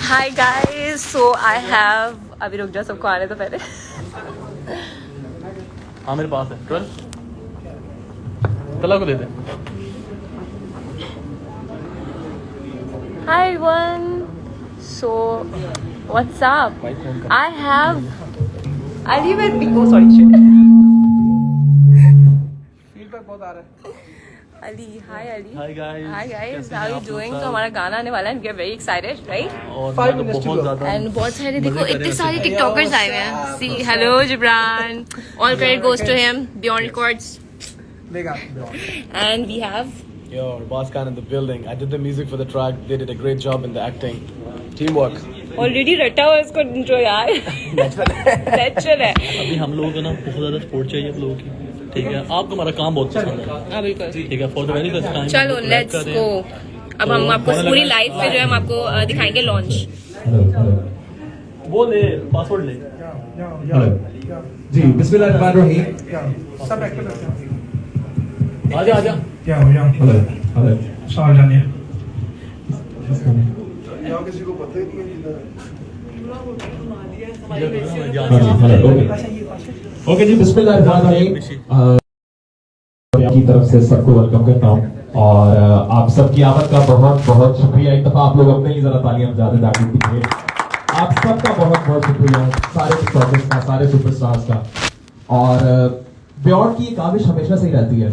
Hi guys, so I have, अभी रुक जाओ सबको आने तो पहले। हाँ मेरे पास है 12 तला को दे दे। Hi everyone, so what's up? I have Ali with me. Oh sorry, shit. Feedback बहुत आ रहा है। Ali, hi Ali. Hi guys. Hi guys, कैसे how हैं are you आप लोग doing? सब? तो हमारा गाना आने वाला है, we are very excited, right? और 5 मैं minutes to बहुत go. ज़्यादा And बहुत सारे देखो मजे कर इतने रहे सारे हैं। टिकटॉकर्स आए हुए हैं। See, hello Gibran. All credit goes to him. Beyond Records. देगा। And we have Yo, Boss Khan in the building. I did the music for the track. They did a great job in the acting. Teamwork. already रटा हुआ इसको intro यार। Natural है। अभी हम लोगों को ना बहुत ज़्यादा सपोर्ट चाहिए आप लोगों की, ठीक है? आपको हमारा काम बहुत पसंद है, हाँ बिल्कुल। ठीक है? For the very first time चलो लेट्स गो। अब हम आपको पूरी लाइव पे जो है हम आपको दिखाएंगे लॉन्च। वो ले पासवर्ड ले। जी बिस्मिल्लाहिर्रहमानिर्रहीम। सब एक्टर करते हैं। आजा आजा। क्या हो जाओ? हेलो हेलो सवाल जानिए। यहाँ किसी को पता ही नहीं है किधर हेलो ओके जी बिस्मिल्लाहिर्रहमानिर्रहीम। की तरफ से सबको वेलकम करता हूँ और आप सबकी आमद का बहुत बहुत शुक्रिया। एक दफा आप लोग अपने लिए जरा तालियां बजा दें ताकि दीजिए। आप सबका बहुत बहुत शुक्रिया, सारे टिकटॉकर्स का, सारे सुपरस्टार्स का। और बियॉन्ड की काविश हमेशा से ही रहती है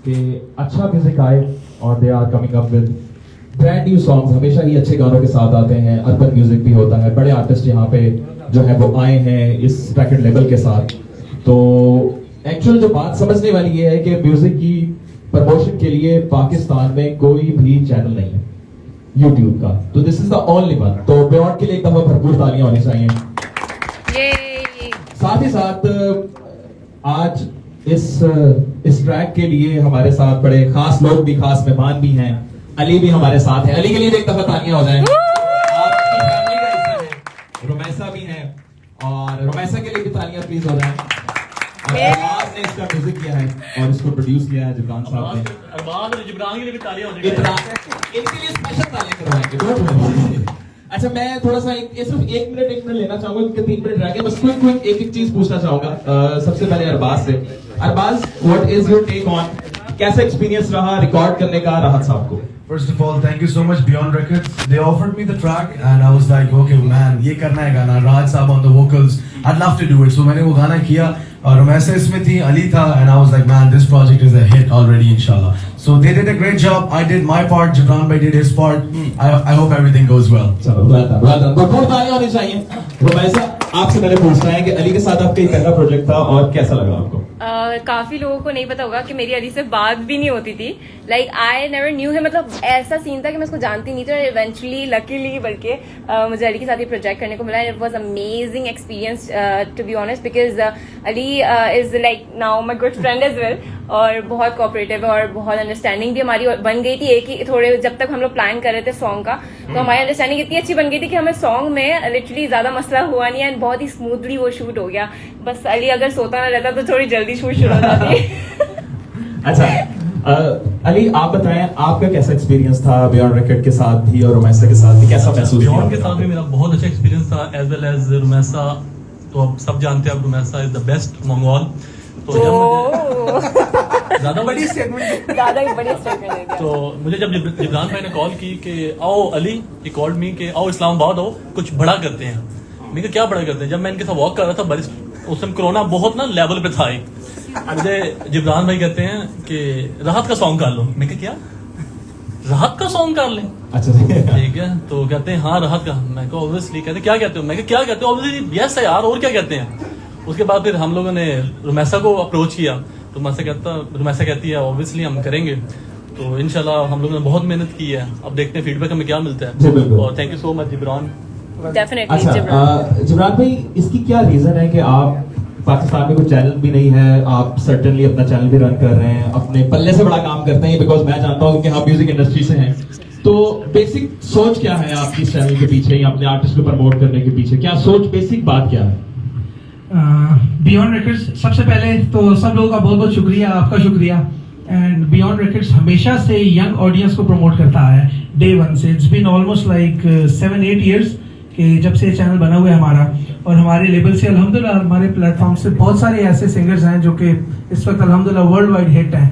कि अच्छा म्यूजिक आए और they are coming up with brand new songs. हमेशा ही अच्छे गानों के साथ आते हैं, अर्बन म्यूजिक भी होता है, बड़े आर्टिस्ट यहाँ पे जो है वो आए हैं इस रैकेट लेवल के साथ। तो एक्चुअल जो बात समझने वाली ये है कि म्यूजिक की प्रमोशन के लिए पाकिस्तान में कोई भी चैनल नहीं है यूट्यूब का, तो this is the only one. तो बियॉन्ड के लिए एक दफा भरपूर तालियां होनी चाहिए। साथ ही साथ आज इस ट्रैक के लिए हमारे साथ बड़े खास लोग भी, खास मेहमान भी हैं। अली भी हमारे साथ है, अली के लिए एक दफा तालियां हो जाएं। आपकी फैमिली का हिस्सा है, रुमैसा भी है और रुमैसा के लिए भी तालियां प्लीज हो जाएं। अरबाज ने इसका म्यूजिक किया है और इसको प्रोड्यूस किया है जिब्रान साहब ने। अरबाज और जिब्रान के लिए भी तालियां हो इनके लिए स्पेशल तालियां करवाएंगे, डोंट वरी। अच्छा मैं थोड़ा सा सिर्फ एक मिनट लेना चाहूंगा क्योंकि 3 मिनट रह गए। बस क्विक एक चीज पूछना चाहूंगा सबसे पहले अरबाज से। Arbaaz, what is your take on, कैसा एक्सपीरियंस रहा रिकॉर्ड करने का राहत साहब को? First of all, thank you so much Beyond Records. They offered me the track and I was like, okay man, ये करना है गाना, राहत साहब on the vocals, I'd love to do it. So मैंने वो गाना किया और रुमैसा इसमें थी, अली था, and I was like, man, this project is a hit already, inshallah. So they did a great job. I did my part. Gibran bhai did his part. I hope everything goes well. चलो well done. बहुत तालियां होनी चाहिए। रुमैसा, आपसे मैंने पूछना है कि अली के साथ आपका पहला प्रोजेक्ट था और कैसा लगा आपको? काफी लोगों को नहीं पता होगा कि मेरी अली से बात भी नहीं होती थी। लाइक आई नेवर न्यू है, मतलब ऐसा सीन था कि मैं उसको जानती नहीं थी। और इवेंचुअली लकीली बल्कि मुझे अली के साथ ये प्रोजेक्ट करने को मिला। It was amazing experience to be honest, because Ali is like now my good friend as well. और बहुत कोऑपरेटिव है और बहुत अंडरस्टैंडिंग भी हमारी बन गई थी। एक ही थोड़े जब तक हम लोग प्लान कर रहे थे सॉन्ग का, तो हमारी अंडरस्टैंडिंग इतनी अच्छी बन गई थी कि हमें सॉन्ग में लिटरली ज्यादा मसला हुआ नहीं है, एंड बहुत ही स्मूथली वो शूट हो गया। बस अली अगर सोता ना रहता तो थोड़ी जल्दी शूट शुरू हो जाती। अच्छा अली, आप बताएं आपका कैसा एक्सपीरियंस था बियॉन्ड रिकॉर्ड के साथ भी और रुमैसा के साथ भी, कैसा महसूस किया? बियॉन्ड के साथ भी मेरा बहुत अच्छा एक्सपीरियंस था, एज वेल एज रुमैसा। तो अब सब जानते हैं, अब Rumaisa is the best Mongol. तो जब मुझे ज्यादा बड़ी स्टेटमेंट दे दिया। तो मुझे जब जिब्रान भाई ने कॉल की कि आओ अली, ही कॉल्ड मी कि आओ इस्लामाबाद आओ, कुछ बड़ा करते हैं। मैंने कहा क्या बड़ा करते हैं? जब मैं इनके साथ वॉक कर रहा था, बारिश उस टाइम कोरोना बहुत ना लेवल पे था। मुझे जिब्रान भाई कहते हैं कि राहत का सॉन्ग कर लो। मैं क्या राहत का सॉन्ग कर लें? अच्छा ठीक है। तो कहते हैं हाँ राहत का। मैं कहा ऑब्वियसली। कहते क्या कहते हो? मैं क्या कहते हो? ऑब्वियसली यस है यार, और क्या कहते हैं? उसके बाद फिर हम लोगों ने रुमैसा को अप्रोच किया। रुमैसा कहती है ऑब्वियसली हम करेंगे। तो इंशाल्लाह हम लोगों ने बहुत मेहनत की है, अब देखते हैं फीडबैक हमें क्या मिलता है। और thank you so much Jibran. Definitely. अच्छा जिब्रान भाई, इसकी क्या रीजन है कि आप पाकिस्तान में कोई चैनल भी नहीं है, आप सर्टेनली अपना चैनल भी रन कर रहे हैं, अपने पल्ले से बड़ा काम करते हैं, बिकॉज मैं जानता हूँ कि आप म्यूजिक इंडस्ट्री से हैं। तो बेसिक सोच क्या है आपकी इस चैनल के पीछे या अपने आर्टिस्ट को प्रमोट करने के पीछे? क्या सोच, बेसिक बात क्या है? बियॉन्ड रिकॉर्ड्स, सबसे पहले तो सब लोगों का बहुत बहुत शुक्रिया, आपका शुक्रिया। एंड बियॉन्ड रिकॉर्ड्स हमेशा से यंग ऑडियंस को प्रमोट करता है डे वन से। It's been almost like 7-8 years कि जब से चैनल बना हुआ है हमारा और हमारे लेवल से अल्हम्दुलिल्लाह हमारे प्लेटफॉर्म से बहुत सारे ऐसे सिंगर्स हैं जो कि इस वक्त अल्हम्दुलिल्लाह वर्ल्ड वाइड हिट हैं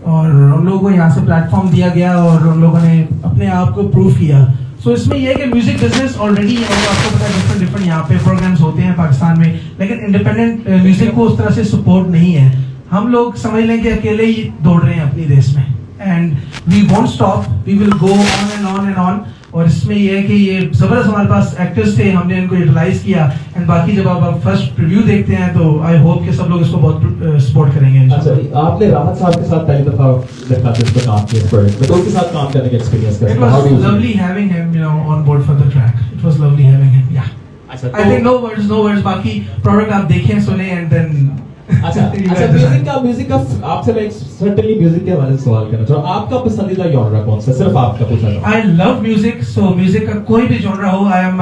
और उन लोगों को यहाँ से प्लेटफॉर्म दिया गया और उन लोगों ने अपने आप को प्रूव किया। सो इसमें यह है कि म्यूजिक बिजनेस ऑलरेडी आपको पता है डिफरेंट यहाँ पे प्रोग्राम्स होते हैं पाकिस्तान में, लेकिन इंडिपेंडेंट म्यूजिक को उस तरह से सपोर्ट नहीं है। हम लोग समझ लें कि अकेले ही दौड़ रहे हैं अपनी रेस में and we won't stop, we will go on and on and on. और इसमें यह है कि ये जबरदस्त हमारे पास एक्टर्स थे, हमने इनको यूटिलाइज किया एंड बाकी जब आप फर्स्ट रिव्यू देखते हैं तो आई होप कि सब लोग इसको बहुत सपोर्ट करेंगे। अच्छा, आपने राहत साहब के साथ पहली दफा देखा था इसको काम किया, इस प्रोजेक्ट में, तो उनके साथ काम करने का एक्सपीरियंस कैसा? It was lovely having him, you know, on board for the track. It was lovely having him. Yeah. अच्छा, I think no words. बाकी प्रोडक्ट आप देखें सुने एंड देन अच्छा म्यूजिक का आपसे मैं सर्टेनली म्यूजिक के हवाले से सवाल करना चाहूँ, आपका पसंदीदा जॉनरा कौन सा? सिर्फ आपका पूछना चाहूँ। I love music, so music का कोई भी जॉनरा हो, I am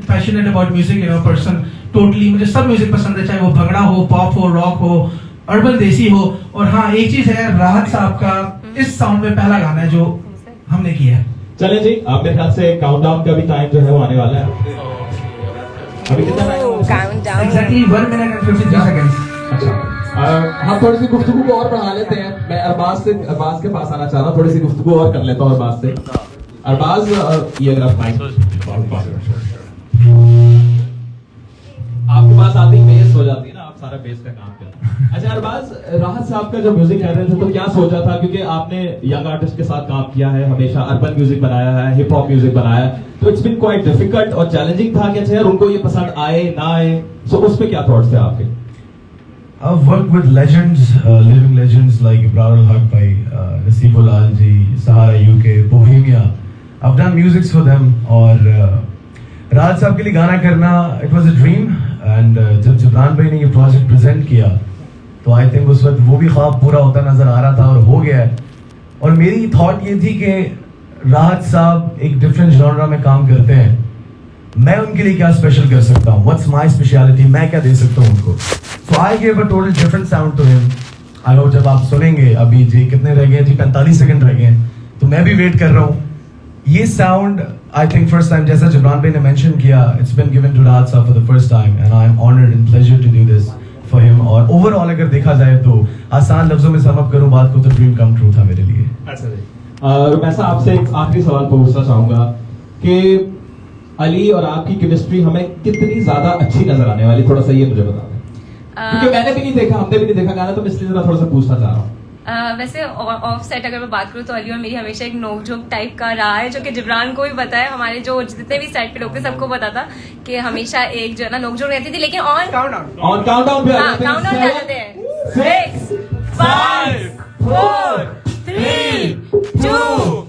passionate about music, you know, person totally। मुझे सब म्यूजिक पसंद है, चाहे वो भंगड़ा हो, पॉप हो, रॉक हो, अर्बन देसी हो। और हाँ, एक चीज है, राहत साहब का इस साउंड में पहला गाना है जो हमने किया है। चले जी, आपके ख्याल से काउंटडाउन का भी टाइम जो है वो आने वाला है। अभी कितना time? Countdown Exactly 1 minute and 53 seconds। अच्छा, हम थोड़ी सी गुफ्तगू को और बढ़ा लेते हैं। मैं अरबाज के पास आना चाह रहा हूँ, थोड़ी सी गुफ्तगू और कर लेता हूँ अरबाज से। अरबाज, ये अगर आप आपके पास आती बेस हो जाती है ना, आप सारा बेस का काम करते हैं। अच्छा अरबाज, राहत साहब का जब म्यूजिक कर रहे थे तो क्या सोचा था? क्योंकि आपने यंग आर्टिस्ट के साथ काम किया है, हमेशा अर्बन म्यूजिक बनाया है, हिप हॉप म्यूजिक बनाया है, तो इट्स बीन क्वाइट डिफिकल्ट और चैलेंजिंग था कि अच्छा यार उनको ये पसंद आए ना आए, सो उस पे क्या थॉट्स थे आपके? I've worked with legends, living legends like Ibrar al-Haq bhai, Naseebul Alji, Sahara UK, Bohemia. I've done music for them और राहत साहब के लिए गाना करना it was a dream and जब जिब्रान भाई ने ये प्रोजेक्ट प्रेजेंट किया तो आई थिंक उस वक्त वो भी ख्वाब पूरा होता नजर आ रहा था और हो गया है। और मेरी थॉट ये थी कि राहत साहब एक डिफरेंट जॉनरा में काम करते हैं, मैं उनके लिए क्या स्पेशल कर सकता हूँ, व्हाट्स माय स्पेशलिटी, मैं क्या दे सकता हूँ उनको। So I give a total different sound to him. I hope जब आप सुनेंगे, अभी जी कितने रह गए जी, 45 सेकंड रह गए, तो मैं भी वेट कर रहा हूँ। ये sound I think first time, जैसा जिब्रान भाई ने मेंशन किया, it's been given to Rahat sahab for the first time and I am honoured and pleasure to do this for him. और ओवरऑल अगर देखा जाए तो आसान लफ्जों में सम अप करूं बात को तो ड्रीम कम ट्रू था मेरे लिए। अच्छा जी, मैं आपसे एक आखिरी सवाल पूछना चाहूंगा कि अली और आपकी केमिस्ट्री हमें कितनी ज्यादा अच्छी नजर आने वाली, थोड़ा सा ये मुझे बता दें, क्योंकि मैंने भी नहीं देखा, हमने भी नहीं देखा गाना, तो इसलिए जरा थोड़ा सा पूछना चाह रहा हूँ। वैसे ऑफ सेट अगर मैं बात करूँ तो अली और मेरी हमेशा एक नोकझोंक टाइप का रहा है, जो कि जिब्रान को भी पता है, हमारे जो जितने भी सेट पे लोग थे सबको पता था कि हमेशा एक जो है ना नोकझोंक रहती थी। लेकिन ऑन काउंटडाउन पे आ जाते हैं 6 5 4 3 2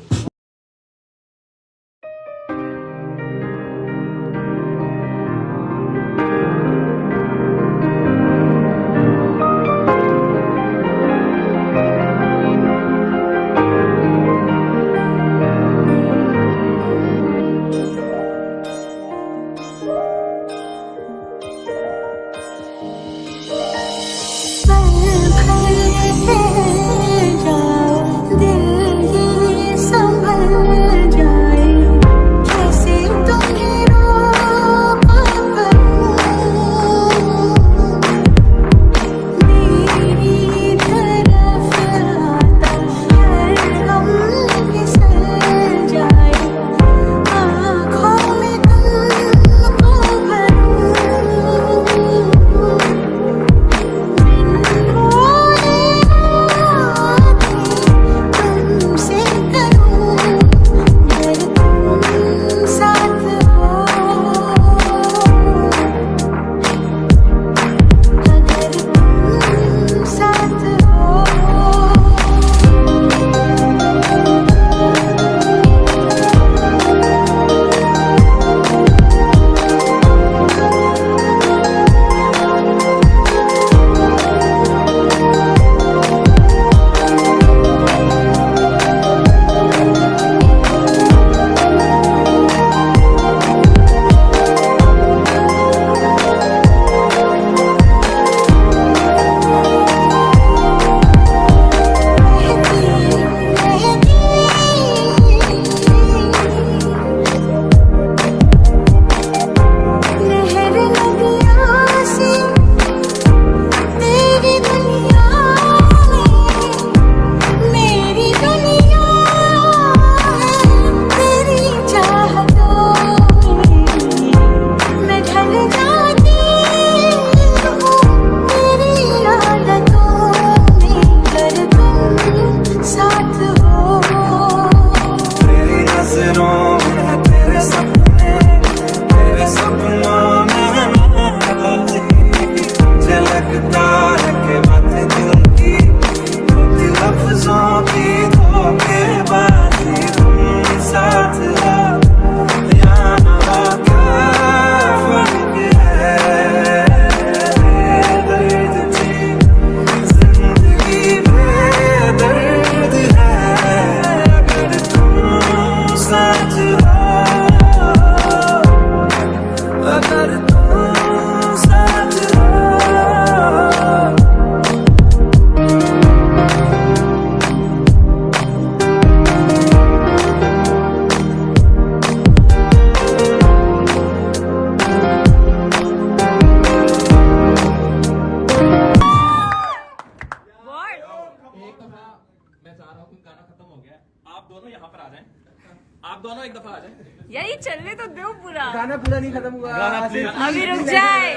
चलने तो दो पूरा। गाना पूरा नहीं खत्म हुआ। गाना please। अभी रुक जाए।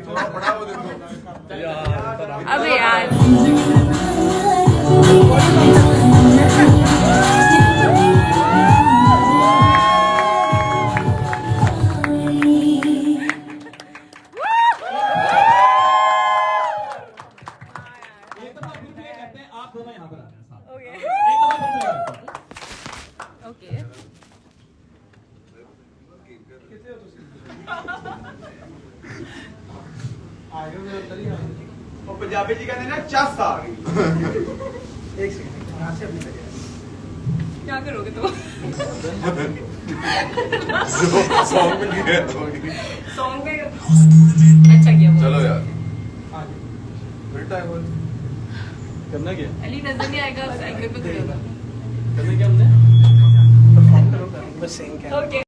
थोड़ा बड़ा हो देखो अबे यार आप दोनों यहाँ पर आ जाए साथ। ओके ओके पंजाबी जी कहते ना चस आ गई एक सेकंड यहाँ से अपनी करिए। क्या करोगे तुम? सॉन्ग में गया सॉन्ग पे अच्छा किया वो। चलो यार फिर टाइम हो करना क्या अली नजर नहीं आएगा साइकिल पे खड़े होगा। करना क्या हमने परफॉर्म करो बस सिंग क्या। ओके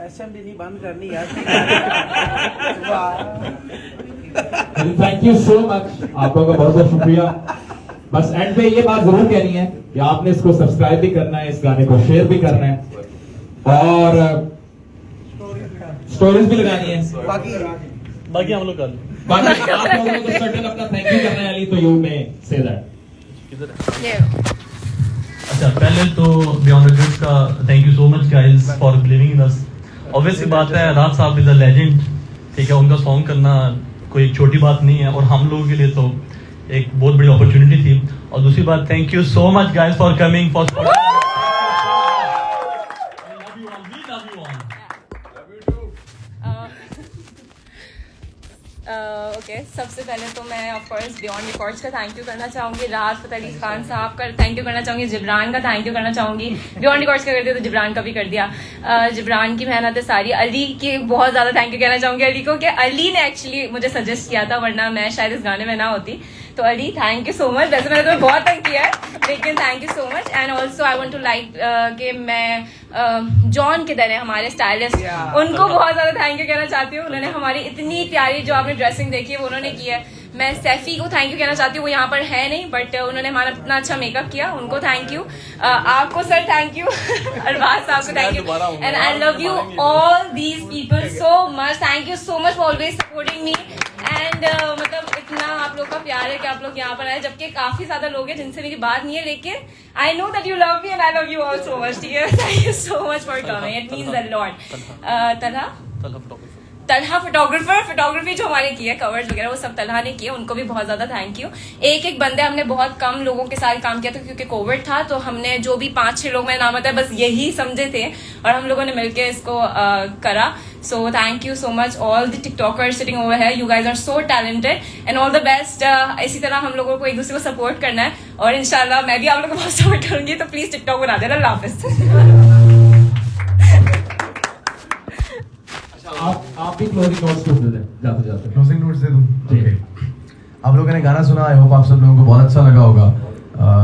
असेंबली नहीं बंद करनी यार। थैंक यू सो मच, आप लोगों का बहुत बहुत शुक्रिया। बस एंड पे ये बात जरूर कहनी है कि आपने इसको सब्सक्राइब भी करना है, इस गाने को शेयर भी करना है और स्टोरीज भी लगानी है। बाकी हम लोग कर लें। बाकी आप लोगों को तो सर्टेन अपना थैंक यू करना है अली, तो यू मे से दैट। किधर है अच्छा, पहले तो बियॉन्ड रिग्रेट्स का thank you so much guys for believing in us. Obviously बात है, राज साहब इज अ लेजेंड, ठीक है, उनका सॉन्ग करना कोई एक छोटी बात नहीं है, और हम लोगों के लिए तो एक बहुत बड़ी अपॉर्चुनिटी थी। और दूसरी बात, thank you so much guys for coming for okay, सबसे पहले तो मैं ऑफ कोर्स बियॉन्ड रिकॉर्ड्स का थैंक यू करना चाहूँगी, राहत फ़तेह अली खान साहब का थैंक यू करना चाहूँगी, जिब्रान का थैंक यू करना चाहूँगी। बियॉन्ड रिकॉर्ड्स का कर दिया तो जिब्रान का भी कर दिया। जिब्रान की मेहनत है सारी। अली की बहुत ज़्यादा थैंक यू कहना चाहूँगी अली को, कि अली ने एक्चुअली मुझे सजेस्ट किया था, वरना मैं शायद इस गाने में ना होती। तो Ali thank you so much. वैसे मैंने तुम्हें बहुत तंग किया है, लेकिन thank you so much. And also I want to like कि मैं जॉन के दर हमारे स्टाइलिस्ट, उनको बहुत ज़्यादा थैंक यू कहना चाहती हूँ। उन्होंने हमारी इतनी प्यारी जो आपने ड्रेसिंग देखी है वो उन्होंने की है। मैं सैफी को थैंक यू कहना चाहती हूँ, वो यहाँ पर है नहीं, बट उन्होंने हमारा इतना अच्छा मेकअप किया, उनको थैंक यू। आपको सर थैंक यू, अरबाज साहब को thank you, and I love you all these people so much. Thank you so much for always supporting me. And मतलब इतना आप लोग का प्यार है कि आप लोग यहाँ पर आए, जबकि काफी ज्यादा लोग हैं जिनसे मेरी बात नहीं है, लेकिन I know that you love me and I love you all so much. ठीक है, thank you so much for coming, it means a lot. Talha photography जो हमारे की है, कवर्स वगैरह वो सब तलहा ने किया, उनको भी बहुत ज्यादा थैंक यू। एक एक बंदे हमने बहुत कम लोगों के साथ काम किया था, क्योंकि कोविड था, तो हमने जो भी 5-6 लोग, मेरा नाम आता है, बस यही समझे थे, और हम लोगों ने मिलकर इसको करा। So thank you so much all the TikTokers sitting over है, you guys are so talented and all the best. इसी तरह हम लोगों को एक दूसरे को सपोर्ट करना है, और इंशाल्लाह मैं भी आप लोगों को बहुत सपोर्ट करूंगी, तो प्लीज टिकटॉक बना देना। अल्लाह हाफिज। आप भी क्लोजिंग नोट्स दे दें जाते जाते। क्लोजिंग नोट्स दे दूं? ओके, आप लोगों ने गाना सुना, आई होप आप सब लोगों को बहुत अच्छा लगा होगा।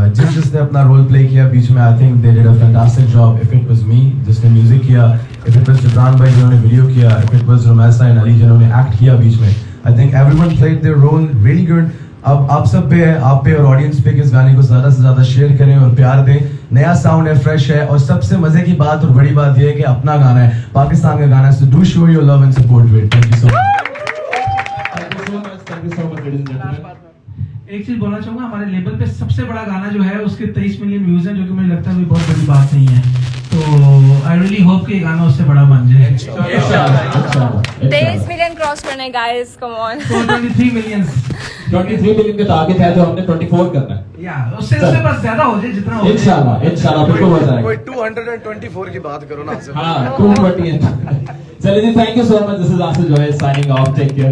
जिसने अपना रोल प्ले किया बीच में, I think they did a fantastic job. If it was me जिसने म्यूजिक किया, इफ इट वाज जिब्रान भाई जिन्होंने वीडियो किया, if it was Rumaisa and Ali जिन्होंने एक्ट किया बीच में, I think everyone played their role really good. अब आप सब पे है, आप पे और ऑडियंस पे कि इस गाने को ज्यादा से ज्यादा शेयर करें और प्यार दें। नया साउंड है, फ्रेश है, और सबसे मजे की बात और बड़ी बात यह है कि अपना गाना है, पाकिस्तान का गाना है, so do show your love and support to it. Thank you so much. एक चीज बोलना चाहूंगा, हमारे लेवल पे सबसे बड़ा गाना जो है उसके 23 मिलियन व्यूज हैं, जो कि मुझे लगता है बहुत बड़ी बात नहीं है। तो आई रियली होप कि ये गाना उससे बड़ा बन जाए। 23 मिलियन क्रॉस करने गाइस, कम ऑन। 23 मिलियन के टारगेट है, तो हमने 24 करना है। या उससे बस ज्यादा हो जाए जितना हो। इंशाल्लाह बिल्कुल हो जाएगा। कोई 224 की बात करो ना। हाँ, 220। चलिए जी, thank you so much. This is Asif Joy signing off. Take care.